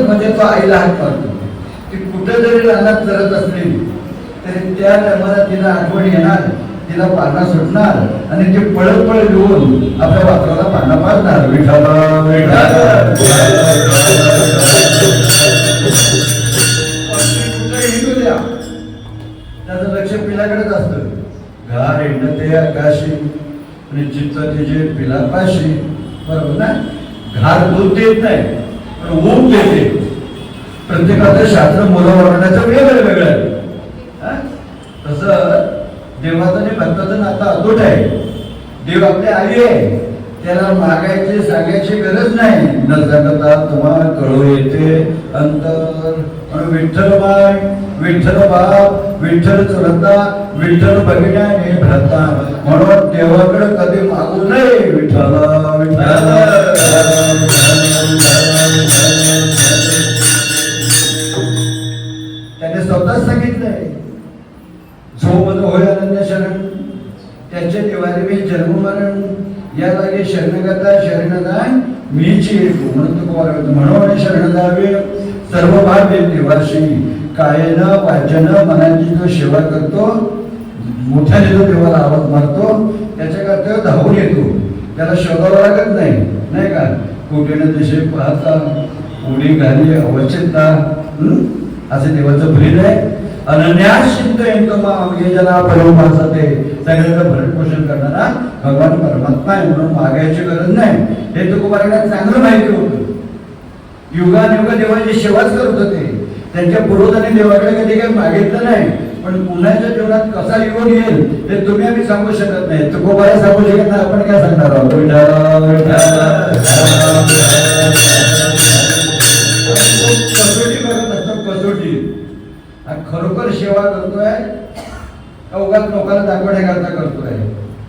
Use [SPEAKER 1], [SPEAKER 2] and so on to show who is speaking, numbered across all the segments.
[SPEAKER 1] मध्ये तो आईला हात मारतो. ती कुठे जरी रानात चरत असली तरी त्या टायमाला तिला आठवण येणार, तिला पाना सुटणार आणि ते पळत पळत येऊन आपल्या वासराला पाना पाजणार. विठाला त्याचं लक्ष पिलाकडेच असतं. घार हिंडते आकाशी आणि चित्त तिचे पिलापाशी. बरोबर ना? घार दूध देत नाही पण ऊब देते. प्रत्येकाचं शास्त्र मुलं वाढवण्याचं वेगळं वेगळं आहे. तसं देवाचं आणि भक्ताचं नातं अतूट आहे. देव आपली आई आहे, त्याला मागायची सांगायची गरज नाही. न सांगता तुम्हाला कळू येते अंतर. विठ्ठल माय, विठ्ठल बाप, विठ्ठल चुलता, विठ्ठल बघण्याने भ्रता. म्हणून देवाकडे कधी मागू नये. विठ्ठला विठ्ठल. त्याने स्वतःच सांगितलंय, जो मज होय अनन्य शरण त्यांच्या निवारी मी जन्म मरण. या लागे शरणगता शरणदान मीची म्हणून शरण जावे सर्व भाव देवाशी. कायन वाचन मनाची जो सेवा करतो, मोठ्याने जो देवाला आवाज मारतो, त्याच्याकरता धावून येतो. त्याला शोधावं लागत नाही, नाही का? कुठे दिशे पाहता उडी घाली अवचितता असे देवाचं प्रेम आहे. अनन्यास चिंतन हे ज्याला परमात्मा ते सगळ्याचं भरण पोषण करणारा भगवान परमात्मा आहे. म्हणून मागायची गरज नाही. हे तुकोबाराला चांगलं माहिती होतं. युगानुग देवाची सेवाच करत होते. त्यांच्या पूर्वजांनी देवाकडे कधी काही मागितलं नाही. पण पुण्याच्या जीवनात कसा योग येईल ते तुम्ही आम्ही सांगू शकत नाही. तुकोबारा सांगू शकत नाही. आपण काय सांगणार आहोत? कसोटी करत असतो. कसोटी खरोखर सेवा करतोय का उगाच लोकांना दाखवण्याकरता करतोय?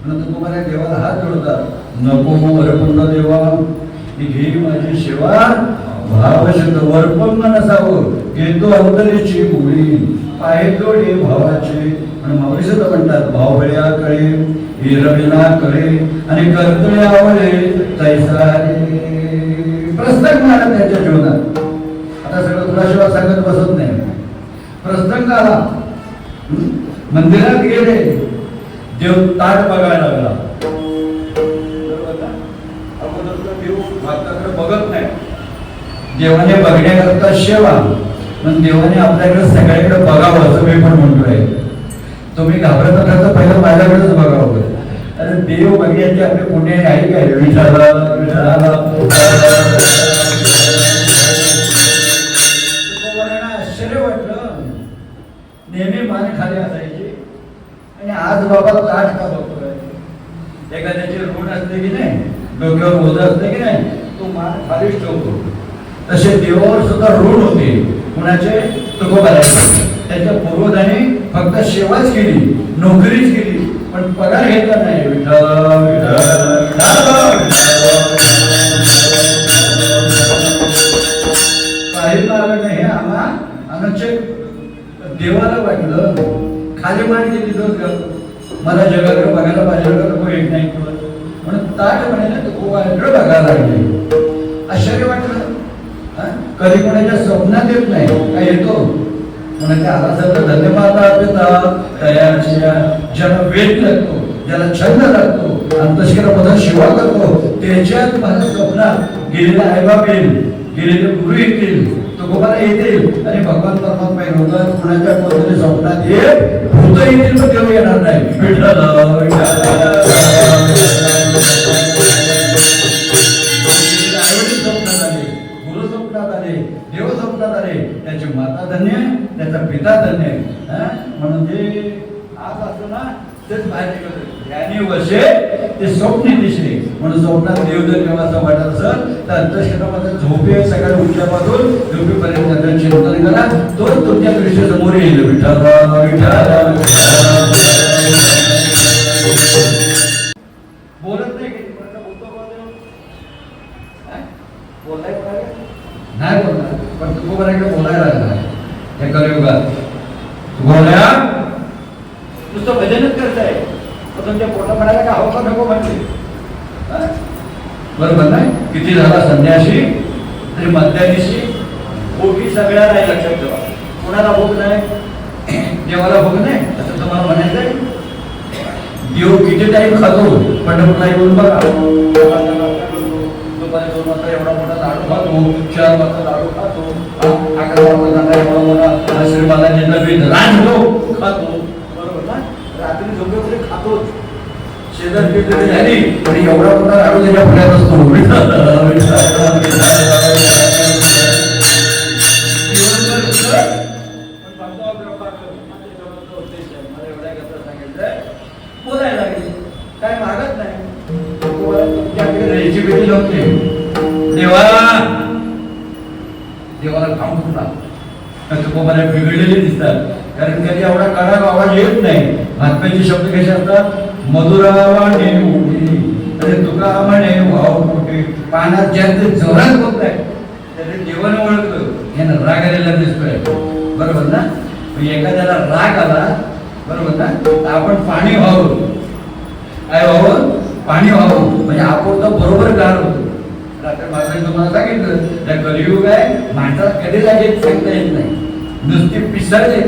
[SPEAKER 1] म्हणून तुम्हाला देवाला हात जोडतात. नको वरपंग देवा घे माझी सेवा भावशत. वरपंग नसावं, घेतो अंतरीची मुळी पाय जोडे भावाचे. आणि मावळी सुद्धा म्हणतात भावळ्या कळे हिरविना कळे आणि कर्तळे आवळे तैसा प्रसंग आला त्यांच्या जीवनात. आता सगळं तुला शिवाय सांगत बसत नाही. प्रसंग आला, मंदिरात गेले, देव ताट बघायला लागला. देव बघत नाही. देवाने बघण्याकरता सेवा, पण देवाने आपल्याकडे सगळ्याकडे बघावं असं मी पण म्हणतोय. तुम्ही घाबरत असाल तर पहिलं माझ्याकडेच बघावं. अरे देव बघण्याची आपले पुण्य आहे काय? विठाला विठाला. आश्चर्य वाटलं. नेहमी मान खाली असायची आणि आज बाबा ताट का बघतोय? एखाद्याची रोड असते की नाही, डोक्यावर ओझ असते की नाही, तो मान खालीच ठेवतो. तसे देवावर सुद्धा ऋण होते. कुणाचे? तुकोबाराचे. त्याच्या पूर्वजांनी फक्त सेवाच केली, नोकरीच केली, पण पगार घेतला नाही. विठ्ठल काही मागणं नाही. आम्हा आमचे देवाला वाटलं खाली मान गेली तर मला जगाकडे बघायला माझ्याकडे कोण येत नाही. म्हणून ताट म्हणायला तुकोबाराकडे बघायला लागले. आश्चर्य वाटलं. कधी कोणाच्या स्वप्नात येत नाही. काय येतो? कोणाच्या आवाजाचा धन्यवाद ज्याला वेद लागतो, ज्याला छंद लागतो, अंतःशिरामध्ये सेवा करतो, त्याच्यात माझ्या स्वप्नात गेलेला आईबाप येईल, गेलेले गुरु येतील, तुकोबारा येतील आणि भगवान परमात्मा येणार. कुणाच्या कोणत्या स्वप्नात येईल, भूत येतील पण देव येणार नाही. देव स्वप्नात आले. त्याची माता धन्य, त्याचा पिता धन्य. म्हणून जे आज असतो ना तेच माहिती ज्ञानी वर्षे ते स्वप्ने दिसले. म्हणून स्वप्नात देव जर केव्हा असं वाटत असेल तर अंतःक्षेत्रामध्ये झोपे सकाळी उठल्यापासून झोपेपर्यंत चिंतन करा. तोच तुमच्या दृष्टी समोर येईल. विठ्ठल बोलत नाही की बोलतो नाही बोलणार, पण तुकोबाराकडे बोलायला लागला. हे कलियुगात बोलया नुसतं भजनच करताय, तुमच्या पोटा म्हणायला का हवं का नको म्हणते? बरोबर नाही? किती झाला संन्यासी तरी मध्यानिशी भोगी सगळ्याला आहे, लक्षात ठेवा. कोणाला भोग नाही? देवाला भोग नाही असं तुम्हाला म्हणायचं आहे. देव किती टाईम खातो पंढरपूरला येऊन बघा. दुपारी 2 वाजता एवढा मोठा लाडू खातो, 4 वाजता लाडू खातो, 11 वाजता एवढा मोठा श्रीमालाजींना भेट रांधतो खातो, बरोबर ना? रात्री झोपेमध्ये खातोच. शेजारी झाली आणि एवढा मोठा लाडू त्याच्या पुण्यात असतो. बोलायला लागली, काय मागत नाही. देवा देवाला काम करतात तुकोबाला बिघडलेले दिसतात, कारण कधी एवढा कडक आवाज येत नाही. महात्म्याचे शब्द कसे असतात? मधुरावाने अरे तुका म्हणे भाव कुठे पाण्यात जास्त जोरात बोलत आहे त्याने देवाने ओळखलं यानं राग आलेला दिसतोय, बरोबर ना? एखाद्याला राग आला, बरोबर ना, तर आपण पाणी व्हावं. काय व्हावं? पाणी व्हावं, म्हणजे आपण तर बरोबर गार होतो. रात्री मात्र तुम्हाला सांगितलं त्या कलियुग आहे, माणसाला कधी लागेल सांगता येत नाही. नुसती पिसळले,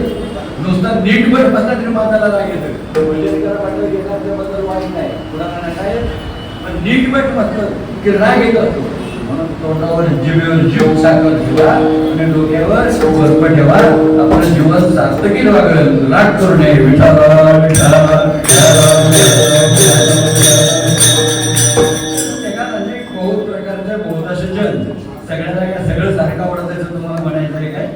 [SPEAKER 1] नुसतं नीटभर बसला तरी माणसाला लागेल. त्याबद्दल वाईट नाही, कुणाला काय, पण नीटभर बसलं की राग येत असतो. म्हणून तोंडावर जिभेवर जीव साखर ठेवा आणि डोक्यावर बर्फ ठेवा. आपण जीवन सार्थकी वागेल, राग करू नये. बहुत प्रकारचे बहुत असे जन सगळ्याला काय सगळं सारखं आवडत आहे तुम्हाला म्हणायचं आहे काय?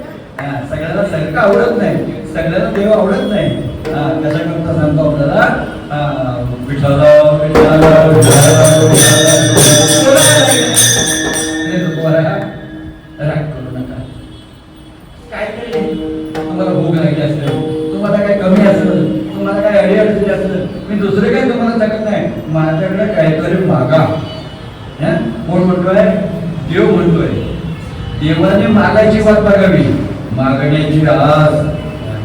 [SPEAKER 1] सगळ्याला सारखं आवडत नाही, सगळ्याला देव आवडत नाही. कशा करता सांगतो आपल्याला राग करू नका. काय तुम्हाला भोग लागली असेल, तुम्हाला काय कमी असेल, तुम्हाला काय अडीअडचणी असेल, मी दुसरे काही तुम्हाला सांगत नाही. माझ्याकडे काहीतरी मागा. कोण म्हणतोय? देव म्हणतोय. देवाने मागायची वाट बघावी. मागण्याची आस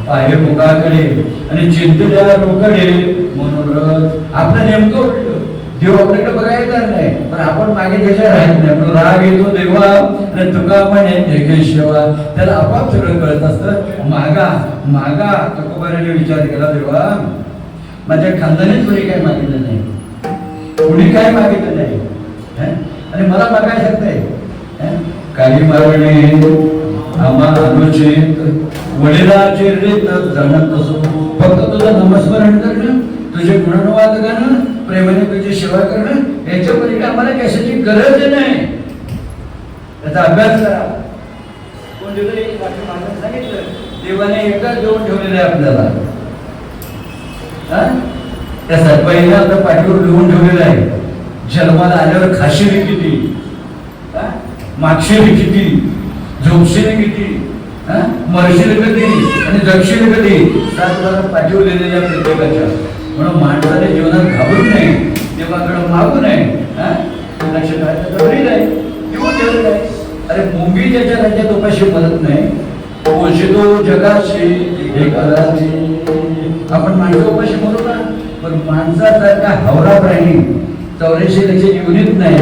[SPEAKER 1] आहे मुखाकडे आणि चिंतेच्या लोकांकडे. म्हणून आपलं नेमकं उलटं. देव आपल्याकडे बघायला नाही, पण आपण मागे त्याच्या राहत नाही. आपला राग येतो देवा आणि तुका म्हणे शिवा. त्याला आपोआप सगळं कळत असतं. मागा मागा. तुकोबाने विचार केला, देवा माझ्या खानदानीत कोणी काय मागितलं नाही, कोणी काय मागितलं नाही, आणि मला बघायला शकतंय. काही मागणे आम्हा अनुचित वडिलाचे रीत जाणत असो. फक्त तुझं नामस्मरण करणं, तुझे गुणवाद करणं, प्रेमाने तुझी सेवा करणं, याच्या पलीकडे आम्हाला कशाची गरज नाही. त्याचा अभ्यास करा. कोण सांगितलं देवाने एकच देऊन ठेवलेलं आहे आपल्याला. त्या सरपाईने आता पाठीवर लिहून ठेवलेलं आहे. जन्माला आल्यावर खाशिरी किती, मागशिरी किती, झोपशिरी किती, मरशिरी कधी आणि जगशिरी कधी, 7 बारा पाठीवर लिहिलेल्या प्रत्येकाच्या. म्हणून माणसाने जीवनात घाबरू नये, देवाकडे मागू नये. लक्षात आहे किंवा ठेवलेलं आहे. अरे मुंगी ज्याच्या राज्यात उपाशी मरत नाही, पोषितो जगाशी हे करायची. आपण माणसं उपाशी मरू का? पण माणसासारखा हावरा प्राणी 84 लक्ष युनिट नाही.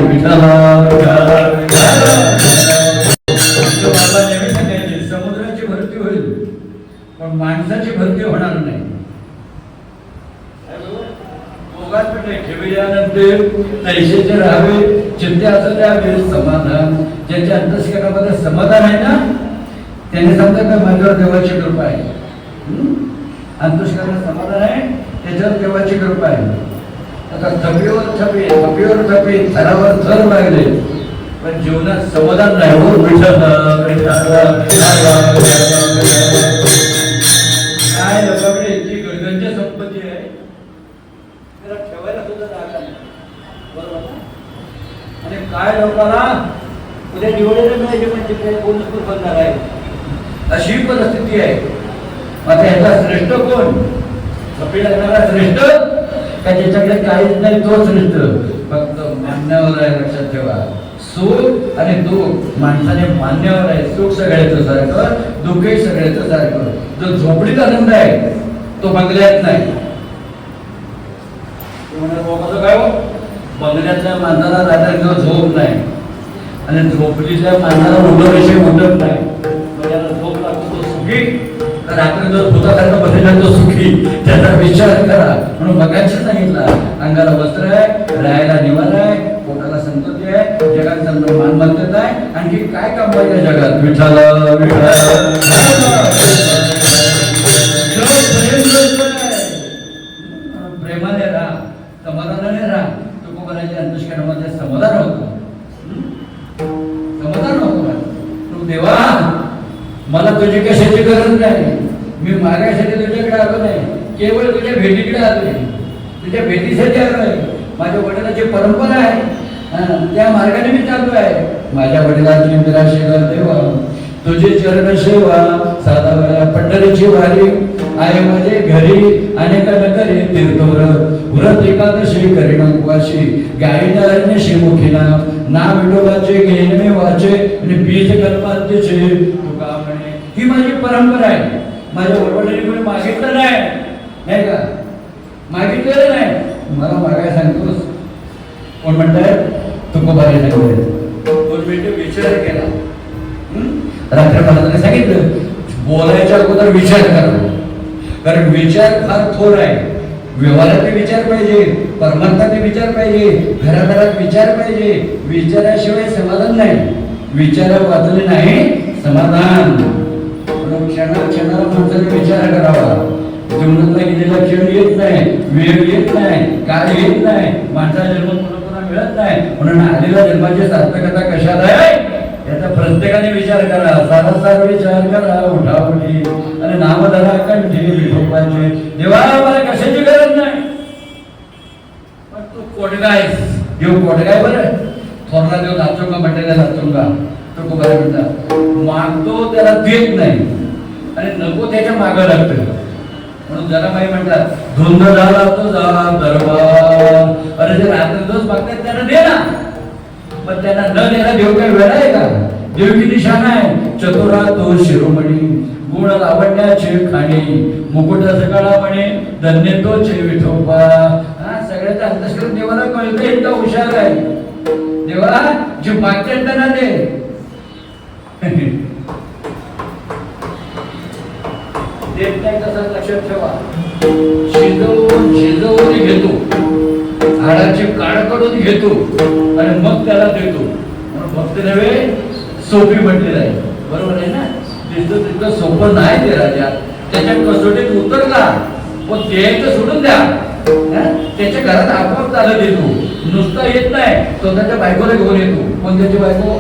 [SPEAKER 1] समुद्राची भरती होईल, पण माणसाची भरती होणार नाही. ठेवल्यानंतर तैसेचे राहावे, चिंतेचं द्यावे समाधान. ज्याच्या अंतस्करणामध्ये समाधान आहे ना, त्याने समजा का माझ्यावर देवाची कृपा आहे. अंतस्करणात समाधान आहे, त्याच्यावर देवाची कृपा आहे. आता थपीवर थपी थरावर थर लागले, पण जीवनात समाधान नाही. हो काय लोकांकडे इतकी गरगंज संपत्ती आहे, त्याला ठेवायला सुद्धा जागा नाही, बरोबर ना? आणि काय लोकांना उद्या निवडायला मिळायचे म्हणजे काय बोलणं बनणार आहे, अशी परिस्थिती आहे. आता याचा श्रेष्ठ कोण? थपी लागणारा श्रेष्ठ का ज्याच्याकडे काहीच नाही तो श्रेष्ठ? फक्त मान्यावर आहे. लक्षात ठेवा, सुख आणि दुःख माणसाने मान्यावर आहे. सुख सगळ्याचं सारखं, दुःखही सगळ्याचं सारखं. जो झोपडीत आनंद आहे तो बंगल्यात नाही. काय हो, बंगल्यातल्या माणसाला रात्री झोप नाही आणि झोपडीच्या माणसाला उठल्याशिवाय उठत नाही. रात्री जो भूतासारखा बसलेला तो सुखी त्याचा विचार करा. म्हणून मगाशी सांगितला, अंगाला वस्त्र आहे, राहायला निवार आहे, पोटाला संतती आहे, जगात संत मालमत्ता आहे, आणखी काय काम पाहिजे जगात? विठ्ठल प्रेमाने राहा, समाधानाने राहा. तुकोबाराच्या अंतष्करणामध्ये समाधान होतं, समाधान होतं. तू देवा, मला तुझी कशाची गरज नाही, मी मागायसाठी तुझ्याकडे आलो नाही, केवळ तुझ्या भेटीकडे आलोय, तुझ्या भेटीसाठी आलोय. माझ्या वडिलांची परंपरा आहे, त्या मार्गाने मी चाललो आहे. माझ्या वडिलांची निराशे कर देवा, तुझे चरण सेवा साधा वेळा पंढरीची वारी आहे माझे घरी. अनेक नकरे तीर्थव्रत व्रत एकादशी करीन उपवासी, गायीला अरण्यशी मुखी नाम विठोबाचे घेईन मी वाचे आणि बीज कल्पांतीचे तुका म्हणे. ही माझी परंपरा आहे. माझ्या वडिलांनी कोणी मागितलं नाही का? मागितलेलं नाही. मला मागाय सांगतोस. कोण म्हणताय? तुकोबाने सांगितलं. 2 मिनिटं विचार केला. रात्री महाराजांनी सांगितलं, बोलायच्या अगोदर विचार करा, कारण विचार फार थोर आहे. व्यवहारात विचार पाहिजे, परमार्थात विचार पाहिजे, घराघरात विचार पाहिजे. विचाराशिवाय समाधान नाही. विचार वाचले नाही समाधान. क्षणाला माणसाने विचार करावा. जीवनातला गेलेला क्षण येत नाही, वेळ येत नाही, काळ येत नाही, माणसाचा जन्म पुन्हा मिळत नाही. म्हणून आलेल्या जन्माची सार्थकता कशात आहे याचा प्रत्येकाने विचार करा. सारासार विचार करा, उठावली आणि नामधरा कंठी विठोबाचे. देवा, मला कशाची गरज नाही, पण तू कोटगाय. देव कोटगाय बरं. थोरला देव नाचूंगा म्हटलेला नाचूंगा. तो खूप बरं म्हणतात, मागतो त्याला देत नाही आणि नको त्याच्या मागं लागतं. म्हणून जनाबाई म्हणतात, धुंद झाला तो जा दरबार. अरे जे रात्रंदिवस मागतात त्यांना दे ना, पण त्यांना न देणं देव काही वेळ आहे का? देव किती शान आहे. चतुरा तो शिरोमणी, गुण लावण्याचे खाणे, मुकुट सकाळा म्हणे धन्य तोचे विठोबा. सगळ्याचं अंतस्करण देवाला कळतं, इतका हुशार आहे. देवा, जे मागतात त्यांना दे. देत नाही तसं लक्षात ठेवा. शिजवून घेतो, झाडाची काढ काढून घेतो आणि मग त्याला देतो. म्हणून भक्त नव्हे, सोपी म्हटलेलं आहे. बरोबर आहे ना? तिथं तितकं सोपं नाही ते राजा. त्याच्या कसोटीत उतरला व द्यायचं सोडून द्या, त्याच्या घरात आपोआप चालत येतो. नुसता येत नाही, स्वतःच्या बायकोला घेऊन येतो. पण त्याची बायको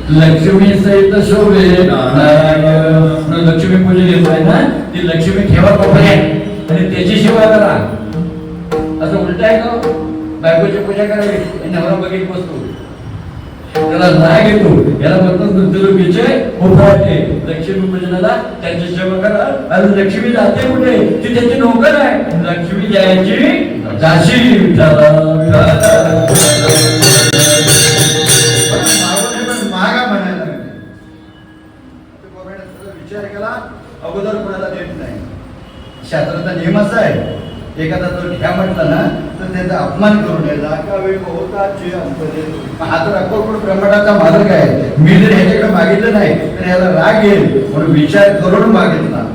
[SPEAKER 1] लक्ष्मी सहित शोभे नारायण. लक्ष्मी पूजा घेतोय ना, ती लक्ष्मी ठेवा कोपऱ्यात आणि त्याची सेवा करा. असं उलट आहे का? बायकोची पूजा करावी, नवरा बघित बसतो, त्याला राग येतो. याला म्हणतात विजय उभारते. लक्ष्मी पूजनाला त्यांची सेवा करा. आणि लक्ष्मी जाते कुठे? ती त्याची नोकर आहे. लक्ष्मी जायची जाशी. मागा म्हणायला विचार केला, अगोदर कोणाला देत नाही. शास्त्राचा नियम असा आहे, एखादा तो घ्या म्हटला ना तर त्याचा अपमान करू नये. हा तर अक्कलकोट ब्रह्मांडाचा मालक आहे. मी जर ह्याच्याकडे मागितलं नाही तर याला राग येईल, म्हणून विचार करून मागितला.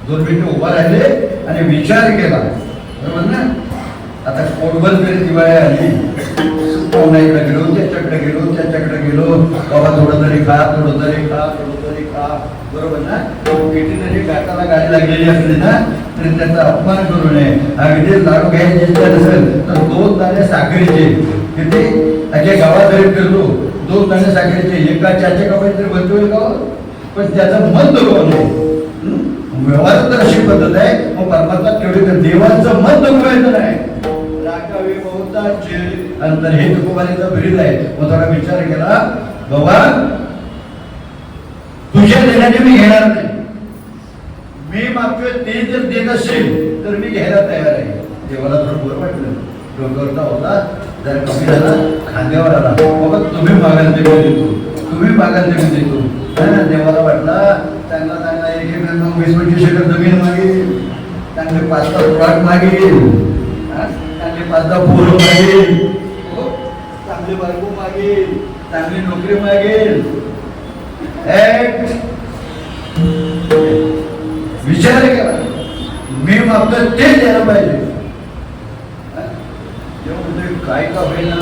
[SPEAKER 1] 2 मिनिटं उभा राहिले आणि विचार केला. बरोबर ना? आता पोटभर तरी दिवाळी आली, कोणाकडे गेलो, त्याच्याकडे गेलो, त्याच्याकडे गेलो, बाबा थोडं तरी खा, थोडं तरी खा, थोडं तरी खा. बरोबर ना? किती तरी गाठाला गाडी लागलेली असली ना तरी त्याचा अपमान करू नये. अगदी लाडू घ्यायचे असेल तर 2 दाणे साखरेचे. किती अख्या गावात जरी फिरलो 2 दाणे साखरेचे, एका चाचे कपाई तरी बसवेल का? पण त्याचं मन दुखवू नये. व्यवहार तर अशी पद्धत आहे. मग परमात्मा तेवढी तर देवाचं मन दुखवायचं नाही. राखावे बहुताचे अंतर हे तुकोबारीचा बिरीद आहे. मग थोडा विचार केला, बाबा तुझ्या देण्याचे मी घेणार नाही. मी मागतोय ते जर देत असेल तर मी घ्यायला तयार आहे. देवाला थोडं बरं वाटलं. डोक्यावरचा होता जरा कमी झाला, खांद्यावर आला. बाबा तुम्ही मागाल ते मी देतो, तुम्ही मागाल ते मी देतो. देवाला वाटला चांगला चांगला 20-25 एकर जमीन मागेल, चांगले 5-6 प्लॉट मागेल, चांगले 5-10 पोरं मागेल, चांगली बायको मागेल, चांगली नोकरी मागेल. विचार विचार केला मी मागतो ते द्यायला पाहिजे. काय का होईना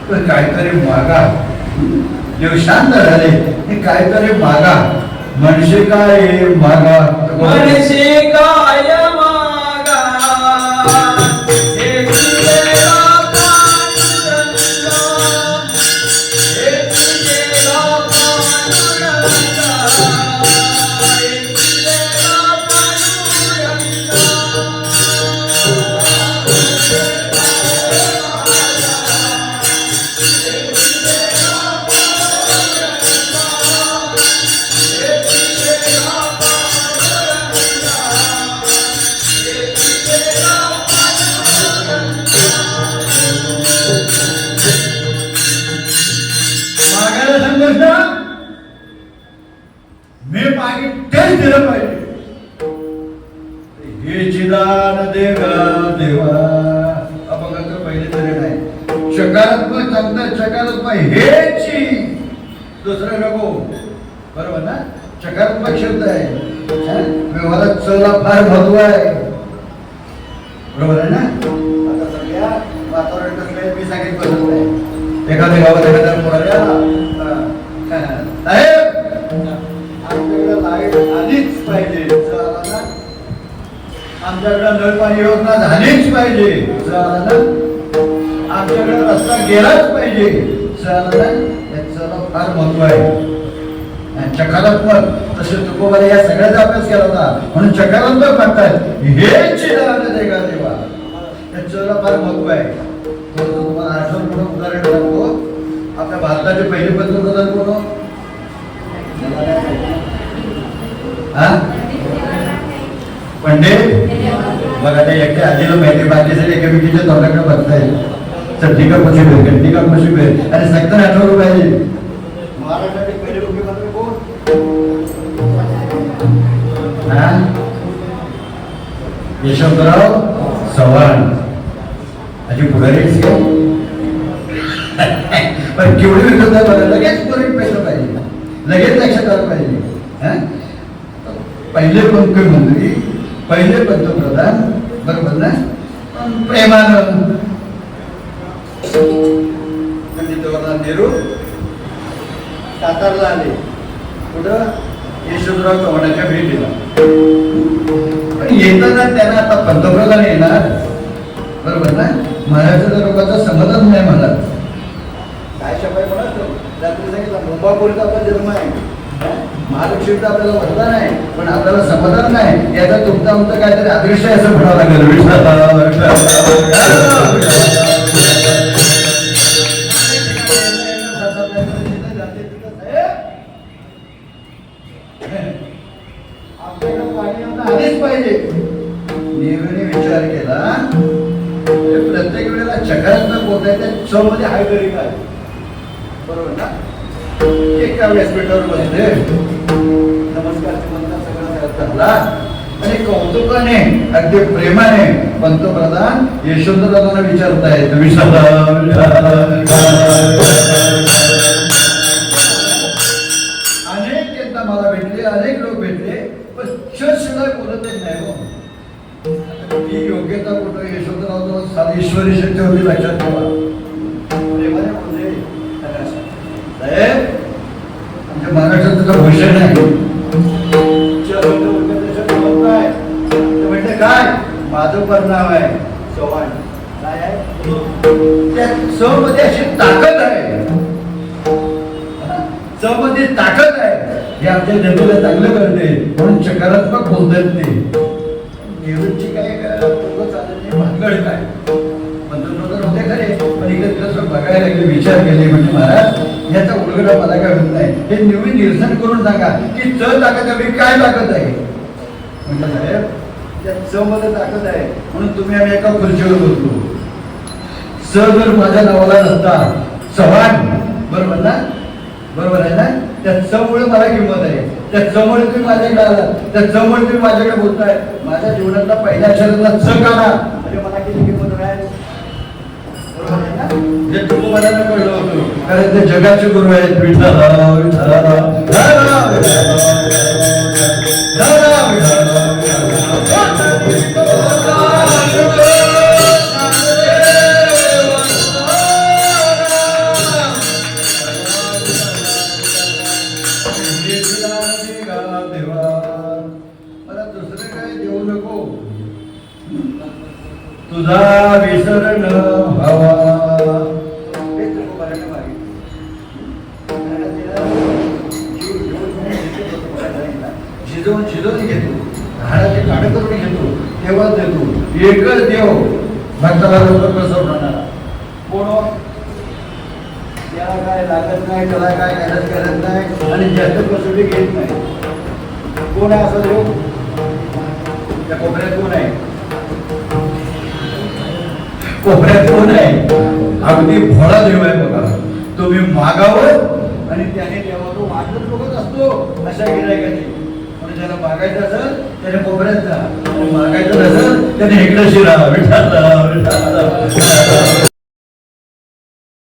[SPEAKER 1] तर काहीतरी मागा. देव शांत झाले हे काहीतरी मागा. मनसे काय मागा
[SPEAKER 2] मनसे काय मागा हे तुझेला पांडुरंगा हे तुझेला पांडुरंगा हे तुझेला पांडुरंगा
[SPEAKER 1] मी मागे तेच दिलं पाहिजे. हे चिदान देवा देवा अपंगाचं पहिले तरी नाही. सकारात्मक चांगलं सकारात्मक हेची दुसरं नको. बरोबर ना. सकारात्मक शब्द आहे. व्यवहारात चला फार महत्व आहे. बरोबर आहे ना. आता सगळ्या वातावरण कसं आहे मी सांगितलं बदलत आहे. एखाद्या गावात एखाद्या मुलाला साहेब आमच्याकडे लाईट आलीच पाहिजे. आमच्याकडे नळपाणी योजना झालीच पाहिजे. आमच्याकडे रस्ता गेलाच पाहिजे. याचं फार महत्व आहे. सकारात्मक तसे तुकोबाला या सगळ्याचा अभ्यास केला होता म्हणून सकारात्मक म्हणतात हे चिदान देवा याचं फार महत्व आहे. तुम्हाला आठवण म्हणून उदाहरण सांगतो. आपल्या भारताचे पहिले पंतप्रधान कोण? पंडित. बघा ते एकटे आजीला माहिती बाकीसाठी एकामेकीच्या तोंडाकडे बघताय. चट्टी का पशी भेट गट्टी का पशी भेट आणि सत्तर 18 रुपये. महाराष्ट्राचे पहिले मुख्यमंत्री कोण? यशवंतराव चव्हाण. अशी पुढारी पण केवढी विरोध आहे बघा. लगेच परत पैसा पाहिजे. लगेच लक्षात आलं पाहिजे. पहिले मुख्यमंत्री पहिले पंतप्रधान बरोबर ना. प्रेमानं पंडित जवाहरलाल नेहरू सातारला आले. कुठं? यशवंतराव चव्हाणांच्या भेटीला. पण येताना त्यांना आता पंतप्रधान येणार बरोबर ना. महाराष्ट्राच्या लोकांचं समाधान नाही मला. काय शपाय म्हणाल रात्री सांगितलं मुंबापुरीचा आपला जन्म आहे. महालक्ष्मीचा आपल्याला वरदान आहे पण आपल्याला समाधान नाही. याचा तुमचा आमचं काहीतरी अदृश्य आहे असं म्हणावं लागेल. आपल्याला पाणी आलेच पाहिजे. नेहमीने विचार केला प्रत्येक वेळेला सकारात्मक होत आहे. त्या चव मध्ये हाय तरी काय बरोबर ना. एका व्यासपीठावर बसले नमस्कार सगळं झाला आणि कौतुकाने अगदी प्रेमाने पंतप्रधान यशवंतरावांना विचारतायत अनेक नेता मला भेटले अनेक लोक भेटले पण शिवाय बोलतच नाही. ही योग्यता कुठं? यशवंतराव साधी ईश्वरी शक्ती होती लक्षात ठेवा. प्रेमाने बोलले साहेब आमच्या महाराष्ट्राचं भूषण आहे. म्हणजे काय माझं पण नाव आहे चव्हाण. काय आहे त्या च मध्ये अशी ताकद आहे. च मध्ये ताकद आहे. हे आमच्या जनतेला चांगलं करते म्हणून सकारात्मक बोलतात ते. नेहरूची काय भानगड काय पंतप्रधान होते खरे पण इकडे बघायला लागले विचार केले म्हणजे महाराज याचा उलगडा मला काय होत नाही. हे नेहमी निरसन करून सांगा की च ताकद आहे काय ताकद आहे. म्हणजे साहेब त्या च मध्ये ताकद आहे म्हणून तुम्ही आम्ही एका खुर्चीवर बसलो. स जर माझ्या नावाला नसता चव्हाण बरोबर ना. बरोबर आहे ना. त्या चमुळे मला किंमत आहे. त्या चमुळे तुम्ही माझ्याकडे आलात. त्या चमुळे तुम्ही माझ्याकडे बोलताय. माझ्या जीवनातला पहिल्या अक्षरातला च काढा म्हणजे मला किती किंमत आहे. बरोबर आहे ना. जे तुम्ही मला कळलं होतं कारण ते जगाचे गुरु आहेत. विठ्ठल निघा देवा, मला दुसरं काय देऊ नको, तुझा विसरण हवा. हेच तुकोबाराने मागितलं. शिजवून शिजवून घेतो, झाडाचे काढ करून घेतो, तेव्हा देतो. एकच देव भक्ताला लवकर प्रसवणार. कोण? त्याला काय लागत नाही, त्याला काय गरज करत नाही आणि जास्त कसोटी घेत नाही. कोण आहे असं देव? त्या कोपऱ्यात कोण आहे? कोपऱ्यात कोण आहे? अगदी भोळा देव आहे बघा. तुम्ही मागावं आणि त्याने देवा तो वाटत बघत असतो. अशा गिरायकाने ज्याला मागायचं असेल त्याने कोपऱ्यात जा, मागायचं नसेल त्याने इकडे शिरा. विठाला विठाला